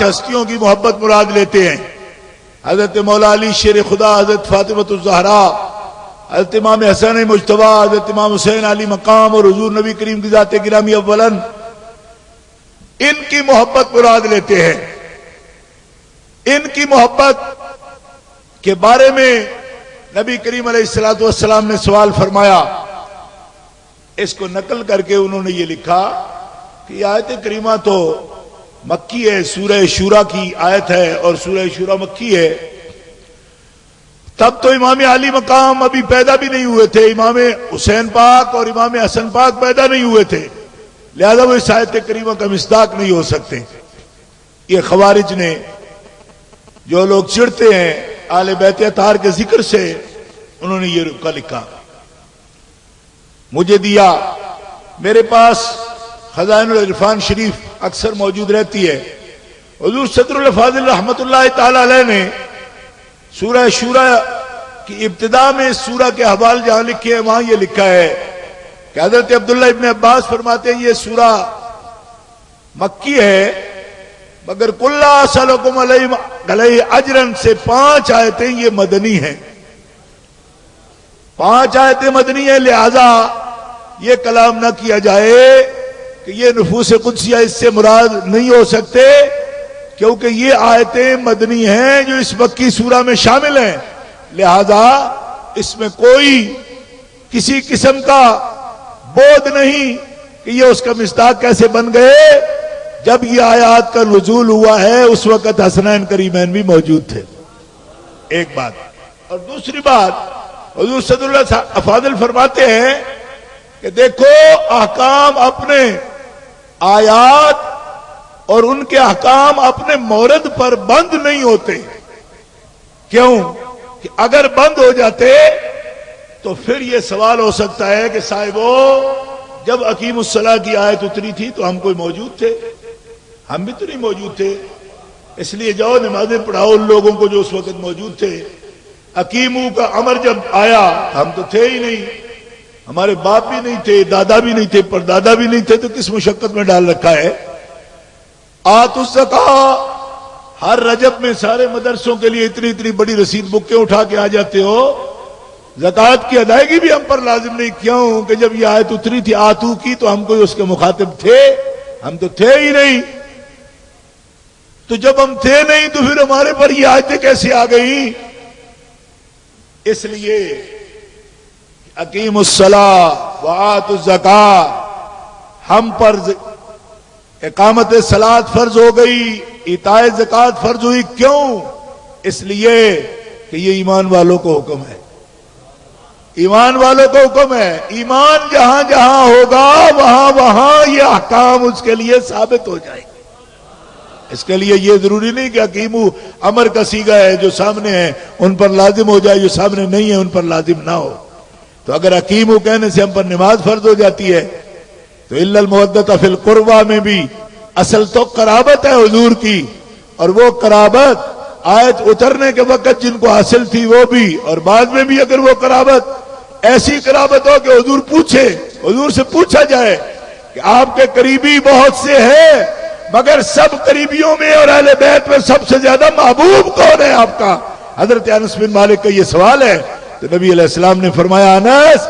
ہستیوں کی محبت مراد لیتے ہیں، حضرت مولا علی شیر خدا، حضرت فاطمۃ الزہرا، حضرت امام حسن مجتبی، حضرت امام حسین علی مقام اور حضور نبی کریم کی ذات گرامی اولاً، ان کی محبت مراد لیتے ہیں۔ ان کی محبت کے بارے میں نبی کریم علیہ الصلوۃ والسلام نے سوال فرمایا، اس کو نقل کر کے انہوں نے یہ لکھا کہ یہ آیت کریمہ تو مکی ہے، سورہ شورا کی آیت ہے اور سورہ شورا مکی ہے۔ تب تو امام علی مقام ابھی پیدا بھی نہیں ہوئے تھے، امام حسین پاک اور امام حسن پاک پیدا نہیں ہوئے تھے، لہذا وہ اس آیت کریمہ کا مصداق نہیں ہو سکتے۔ یہ خوارج نے، جو لوگ چڑھتے ہیں اہل بیت اطہار کے ذکر سے، انہوں نے یہ رکا لکھا۔ مجھے دیا، میرے پاس خزائن العرفان شریف اکثر موجود رہتی ہے۔ حضور صدر الفاضل رحمت اللہ تعالی علیہ نے سورہ شورا کی ابتدا میں اس سورہ کے حوال جہاں لکھے ہیں وہاں یہ لکھا ہے کہ حضرت عبداللہ ابن عباس فرماتے ہیں یہ سورہ مکی ہے، مگر کل اسألکم علیہ اجرن سے 5 آیتیں یہ مدنی ہیں، 5 آیتیں مدنی ہیں، لہذا یہ کلام نہ کیا جائے کہ یہ نفوس قدسیہ اس سے مراد نہیں ہو سکتے، کیونکہ یہ آیتیں مدنی ہیں جو اس مکی سورہ میں شامل ہیں، لہذا اس میں کوئی کسی قسم کا بودھ نہیں کہ یہ اس کا مصداق کیسے بن گئے۔ جب یہ آیات کا نزول ہوا ہے اس وقت حسنین کریمین بھی موجود تھے، ایک بات۔ اور دوسری بات، حضور صلی اللہ علیہ وسلم افاضل فرماتے ہیں کہ دیکھو احکام اپنے آیات اور ان کے احکام اپنے مورد پر بند نہیں ہوتے، کیوں کہ اگر بند ہو جاتے تو پھر یہ سوال ہو سکتا ہے کہ صاحبو جب اقیم الصلاۃ کی آیت اتری تھی تو ہم کوئی موجود تھے؟ ہم بھی تو نہیں موجود تھے، اس لیے جاؤ نمازیں پڑھاؤ ان لوگوں کو جو اس وقت موجود تھے۔ اقیمو کا امر جب آیا ہم تو تھے ہی نہیں، ہمارے باپ بھی نہیں تھے، دادا بھی نہیں تھے، پردادا بھی نہیں تھے، تو کس مشقت میں ڈال رکھا ہے۔ آتوا الزکاۃ، ہر رجب میں سارے مدرسوں کے لیے اتنی اتنی بڑی رسید بکیں اٹھا کے آ جاتے ہو، زکوٰۃ کی ادائیگی بھی ہم پر لازم نہیں، کیوں کہ جب یہ آیت اتری تھی آتو کی تو ہم کوئی اس کے مخاطب تھے؟ ہم تو تھے ہی نہیں۔ تو جب ہم تھے نہیں تو پھر ہمارے پر یہ آیتیں کیسے آ گئی؟ اس لیے اقیم الصلاۃ وآتوا الزکاۃ، ہم پر اقامت صلاۃ فرض ہو گئی، ایتاء زکوٰۃ فرض ہوئی، کیوں؟ اس لیے کہ یہ ایمان والوں کو حکم ہے، ایمان والوں کو حکم ہے۔ ایمان جہاں جہاں ہوگا وہاں وہاں یہ احکام اس کے لیے ثابت ہو جائیں گے۔ اس کے لیے یہ ضروری نہیں کہ حکیمو امر کا صیغہ ہے، جو سامنے ہے ان پر لازم ہو جائے، جو سامنے نہیں ہے ان پر لازم نہ ہو۔ تو اگر حکیمو کہنے سے ہم پر نماز فرض ہو جاتی ہے تو الا المودۃ فی القربى میں بھی اصل تو قرابت ہے حضور کی، اور وہ قرابت آیت اترنے کے وقت جن کو حاصل تھی وہ بھی، اور بعد میں بھی اگر وہ قرابت ایسی قرابت ہو کہ حضور پوچھے، حضور سے پوچھا جائے کہ آپ کے قریبی بہت سے ہیں مگر سب قریبیوں میں اور اہل بیت میں سب سے زیادہ محبوب کون ہے آپ کا؟ حضرت انس بن مالک کا یہ سوال ہے، تو نبی علیہ السلام نے فرمایا انس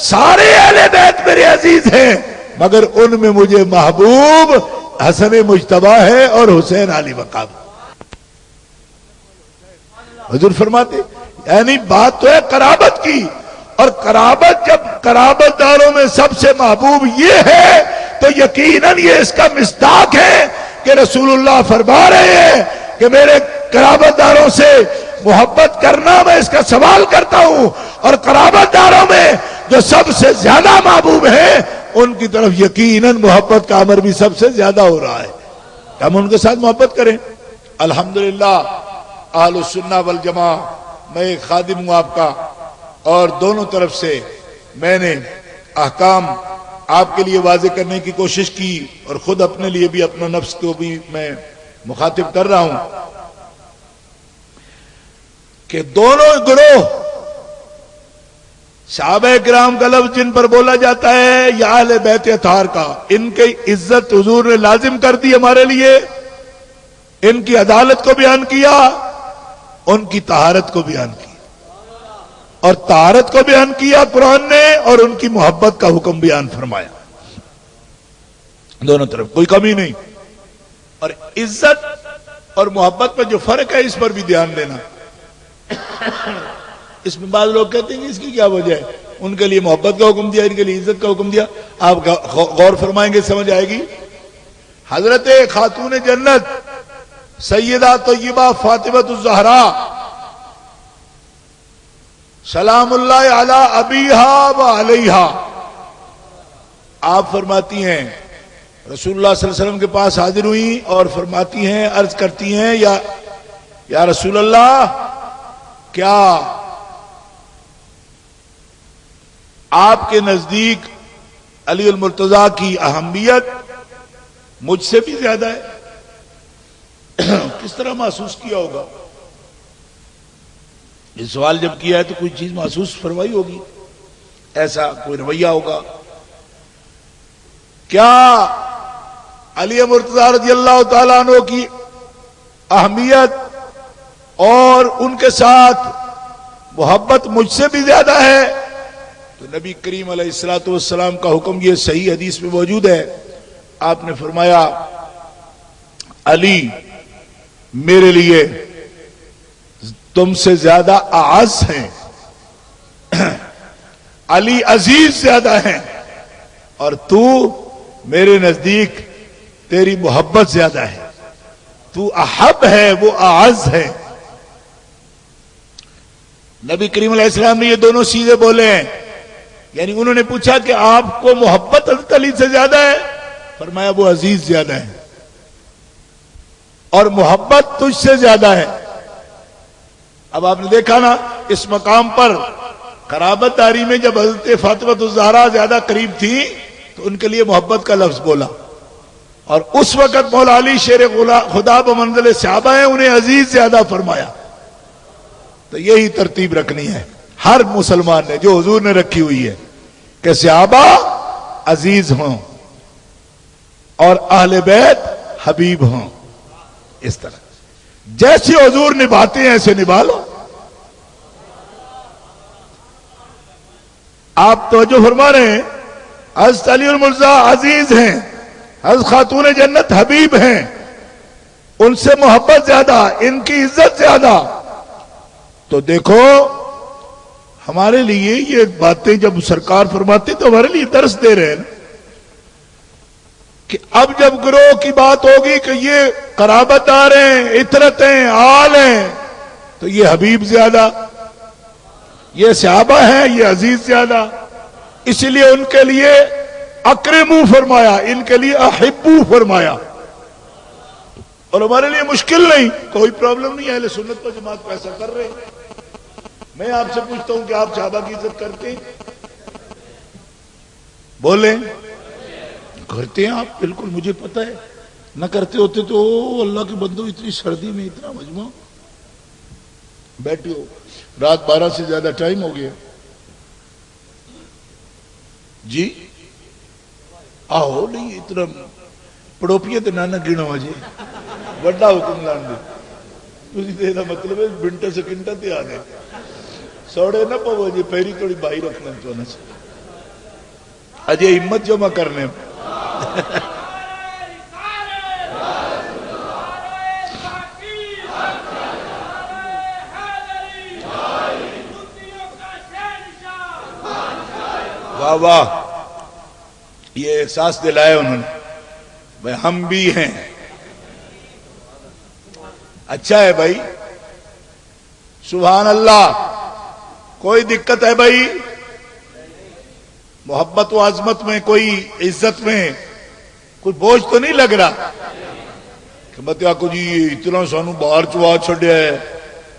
سارے اہل بیت میرے عزیز ہیں مگر ان میں مجھے محبوب حسن مجتبی ہے اور حسین علی مقام۔ حضور فرماتے یعنی بات تو ہے قرابت کی، اور قرابت جب قرابت داروں میں سب سے محبوب یہ ہے تو یقیناً یہ اس کا مصداق ہے کہ رسول اللہ فرما رہے ہیں کہ میرے قرابت داروں سے محبت کرنا میں اس کا سوال کرتا ہوں، اور قرابت داروں میں جو سب سے زیادہ محبوب ہیں ان کی طرف یقیناً محبت کا امر بھی سب سے زیادہ ہو رہا ہے، ہم ان کے ساتھ محبت کریں۔ الحمدللہ اہل السنہ والجماع، میں ایک خادم ہوں آپ کا، اور دونوں طرف سے میں نے احکام آپ کے لیے واضح کرنے کی کوشش کی، اور خود اپنے لیے بھی اپنا نفس کو بھی میں مخاطب کر رہا ہوں کہ دونوں گروہ صحابہ کرام کا لفظ جن پر بولا جاتا ہے یا اہل بیت اطہار کا، ان کی عزت حضور نے لازم کر دی ہمارے لیے، ان کی عدالت کو بیان کیا، ان کی طہارت کو بیان کیا، اور طہارت کو بیان کیا قرآن نے، اور ان کی محبت کا حکم بیان فرمایا، دونوں طرف کوئی کمی نہیں۔ اور عزت اور محبت میں جو فرق ہے اس پر بھی دھیان دینا۔ اس میں بعض لوگ کہتے ہیں کہ اس کی کیا وجہ ہے، ان کے لیے محبت کا حکم دیا، ان کے لیے عزت کا حکم دیا۔ آپ غور فرمائیں گے سمجھ آئے گی۔ حضرت خاتون جنت سیدہ طیبہ فاطمہ الزہرا سلام اللہ علی ابیہا و علیہا، آپ فرماتی ہیں رسول اللہ صلی اللہ علیہ وسلم کے پاس حاضر ہوئی اور فرماتی ہیں، عرض کرتی ہیں، یا رسول اللہ، کیا آپ کے نزدیک علی المرتضیٰ کی اہمیت مجھ سے بھی زیادہ ہے؟ کس طرح محسوس کیا ہوگا؟ یہ سوال جب کیا ہے تو کوئی چیز محسوس فرمائی ہوگی، ایسا کوئی رویہ ہوگا۔ کیا علی مرتضیٰ رضی اللہ تعالیٰ عنہ کی اہمیت اور ان کے ساتھ محبت مجھ سے بھی زیادہ ہے؟ تو نبی کریم علیہ الصلوۃ والسلام کا حکم یہ صحیح حدیث میں موجود ہے، آپ نے فرمایا علی میرے لیے تم سے زیادہ اعز ہیں، علی عزیز زیادہ ہیں، اور تو میرے نزدیک تیری محبت زیادہ ہے، تو احب ہے وہ اعز ہے۔ نبی کریم علیہ السلام نے یہ دونوں چیزیں بولے ہیں، یعنی انہوں نے پوچھا کہ آپ کو محبت حضرت علی سے زیادہ ہے؟ فرمایا وہ عزیز زیادہ ہے، اور محبت تجھ سے زیادہ ہے۔ اب آپ نے دیکھا نا اس مقام پر قرابت داری میں جب حضرت فاطمہ الزہرا زیادہ قریب تھی تو ان کے لیے محبت کا لفظ بولا، اور اس وقت مولا علی شیر خدا بمنزل صحابہ ہیں، انہیں عزیز زیادہ فرمایا۔ تو یہی ترتیب رکھنی ہے ہر مسلمان نے، جو حضور نے رکھی ہوئی ہے، کہ صحابہ عزیز ہوں اور اہل بیت حبیب ہوں، اس طرح جیسے حضور نبھاتے ہیں ایسے نبھا لو۔ آپ توجہ فرما رہے ہیں، حضرت علی المرتضیٰ عزیز ہیں، حضرت خاتون جنت حبیب ہیں، ان سے محبت زیادہ، ان کی عزت زیادہ۔ تو دیکھو ہمارے لیے یہ باتیں جب سرکار فرماتے تو ہمارے لیے درس دے رہے ہیں کہ اب جب گروہ کی بات ہوگی کہ یہ قرابت دار ہیں، عطرت ہیں، آل ہیں، تو یہ حبیب زیادہ، یہ صحابہ ہیں، یہ عزیز زیادہ، اس لیے ان کے لیے اکرمو فرمایا، ان کے لیے احبو فرمایا۔ اور ہمارے لیے مشکل نہیں، کوئی پرابلم نہیں، اہل سنت و جماعت کو ایسا کر رہے ہیں۔ میں آپ سے پوچھتا ہوں کہ آپ صحابہ کی عزت کرتے ہیں؟ بولیں، کرتے ہیں آپ؟ بالکل مجھے پتہ ہے، نہ کرتے ہوتے تو اللہ کے بندو اتنی سردی میں اتنا مجموعہ بیٹھے ہو، رات 12 سے زیادہ ٹائم ہو گیا جی، آہو نہیں اتنا پڑوپیے تے نانا گینا ہو جائے بڑا حکم لان دے، تسی تے دا مطلب ہے بنٹا سکنٹا تے آ گئے سوڑے نہ پو جی، پیری تھوڑی بائی رکھنا چاہنا سے اجے ہمت جمع کرنے واہ واہ، یہ احساس دلایا انہوں نے بھائی ہم بھی ہیں۔ اچھا ہے بھائی، سبحان اللہ، کوئی دقت ہے بھائی؟ محبت و عظمت میں، کوئی عزت میں کوئی بوجھ تو نہیں لگ رہا کہ بتیا کو جی اتنا سانو باہر چوا چھڑیا ہے،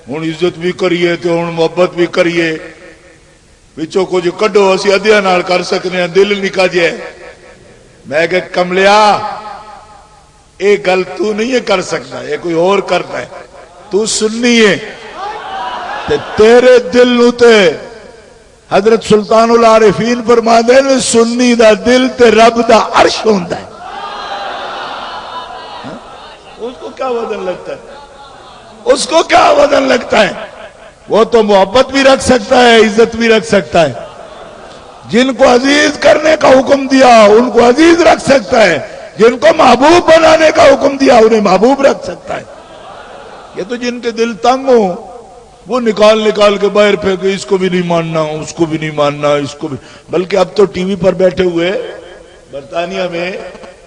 ہوں عزت بھی کریے تو ہوں محبت بھی کریے، بچوں کچھ کڈو اسی ادیا نال کر سکنے ہیں، دل نکا جائے۔ میں کہ کملیا یہ گل تو نہیں کر سکتا، یہ کوئی اور کرتا ہے، تو سننی ہے تے تیرے دل نو تے حضرت سلطان العارفین فرما دے نے سنی دا دل تے رب دا عرش ہوندا ہے، اس کو کیا وزن لگتا ہے؟ اس کو کیا وزن لگتا ہے؟ وہ تو محبت بھی رکھ سکتا ہے، عزت بھی رکھ سکتا ہے. جن کو عزیز کرنے کا حکم دیا ان کو عزیز رکھ سکتا ہے، جن کو محبوب بنانے کا حکم دیا انہیں محبوب رکھ سکتا ہے. یہ تو جن کے دل تنگ ہوں وہ نکال کے باہر پھینکے، اس کو بھی نہیں ماننا، اس کو بھی نہیں ماننا، اس کو بھی. بلکہ اب تو ٹی وی پر بیٹھے ہوئے برطانیہ میں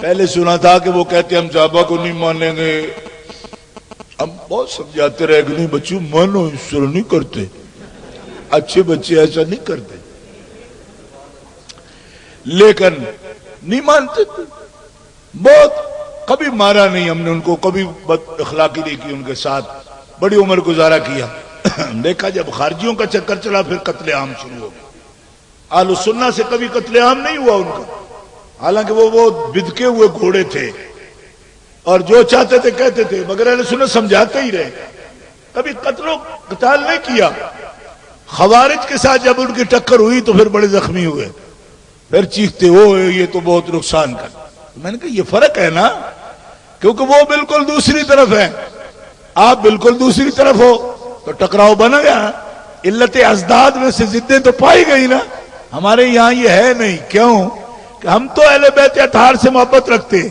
پہلے سنا تھا کہ وہ کہتے ہم صحابہ کو نہیں مانیں گے. ہم بہت سمجھاتے رہے کہ نہیں بچوں مانو، اس طرح نہیں کرتے، اچھے بچے ایسا نہیں کرتے، لیکن نہیں مانتے. بہت کبھی مارا نہیں ہم نے ان کو، کبھی بد اخلاقی نہیں کی ان کے ساتھ، بڑی عمر گزارا کیا. دیکھا جب خارجیوں کا چکر چلا پھر قتل عام شروع ہو گیا. اہل السنہ سے کبھی قتل عام نہیں ہوا ان کا، حالانکہ وہ بہت بدکے ہوئے گھوڑے تھے اور جو چاہتے تھے کہتے تھے، مگر اہل سنت سمجھاتے ہی رہے، کبھی قتل و قتال نہیں کیا. خوارج کے ساتھ جب ان کی ٹکر ہوئی تو پھر بڑے زخمی ہوئے، پھر چیختے ہو یہ تو بہت نقصان کر. میں نے کہا یہ فرق ہے نا، کیونکہ وہ بالکل دوسری طرف ہے، آپ بالکل دوسری طرف ہو تو ٹکراؤ بنا گیا. علت ازداد میں سے ضدیں تو پائی گئی نا. ہمارے یہاں یہ ہے نہیں. کیوں؟ کہ ہم تو اہل بیت اطہار سے محبت رکھتے ہیں،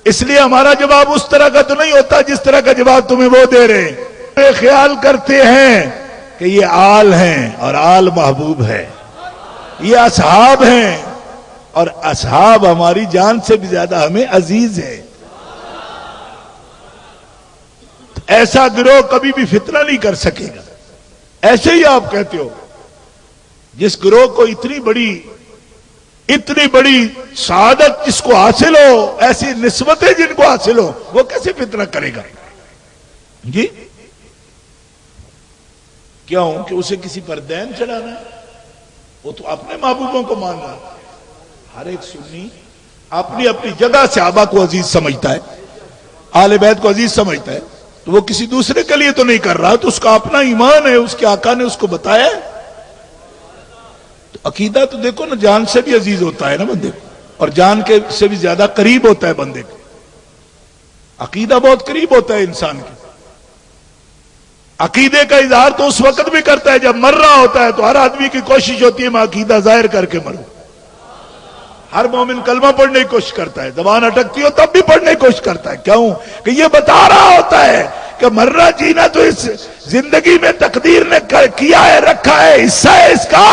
اس لیے ہمارا جواب اس طرح کا تو نہیں ہوتا جس طرح کا جواب تمہیں وہ دے رہے ہیں. خیال کرتے ہیں کہ یہ آل ہیں اور آل محبوب ہے، یہ اصحاب ہیں اور اصحاب ہماری جان سے بھی زیادہ ہمیں عزیز ہے. ایسا گروہ کبھی بھی فتنہ نہیں کر سکے گا. ایسے ہی آپ کہتے ہو جس گروہ کو اتنی بڑی سعادت جس کو حاصل ہو، ایسی نسبتیں جن کو حاصل ہو، وہ کیسے فتنہ کرے گا؟ جی کیوں؟ کہ اسے کسی پر دین چڑھانا ہے؟ وہ تو اپنے محبوبوں کو مان رہا ہے. ہر ایک سنی اپنی اپنی جگہ صحابہ کو عزیز سمجھتا ہے، آل بیت کو عزیز سمجھتا ہے، تو وہ کسی دوسرے کے لیے تو نہیں کر رہا، تو اس کا اپنا ایمان ہے، اس کے آقا نے اس کو بتایا ہے. تو عقیدہ تو دیکھو نا، جان سے بھی عزیز ہوتا ہے نا بندے کو، اور جان کے سے بھی زیادہ قریب ہوتا ہے بندے کو. عقیدہ بہت قریب ہوتا ہے انسان کے. عقیدے کا اظہار تو اس وقت بھی کرتا ہے جب مر رہا ہوتا ہے، تو ہر آدمی کی کوشش ہوتی ہے میں عقیدہ ظاہر کر کے مروں. ہر مومن کلمہ پڑھنے کی کوشش کرتا ہے، زبان اٹکتی ہو تب بھی پڑھنے کی کوشش کرتا ہے. کیوں؟ کہ یہ بتا رہا ہوتا ہے کہ مرنا جینا تو اس زندگی میں تقدیر نے کیا ہے، رکھا ہے، حصہ ہے اس کا،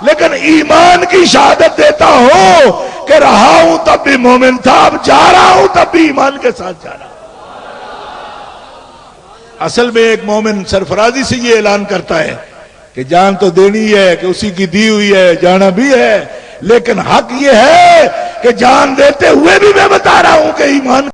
لیکن ایمان کی شہادت دیتا ہوں کہ رہا ہوں تب بھی مومن تھا، اب جا رہا ہوں تب بھی ایمان کے ساتھ جا رہا ہوں. اصل میں ایک مومن سرفرازی سے یہ اعلان کرتا ہے کہ جان تو دینی ہے، کہ اسی کی دی ہوئی ہے، جانا بھی ہے، لیکن حق یہ ہے کہ جان دیتے ہوئے بھی میں بتا رہا ہوں کہ ایمان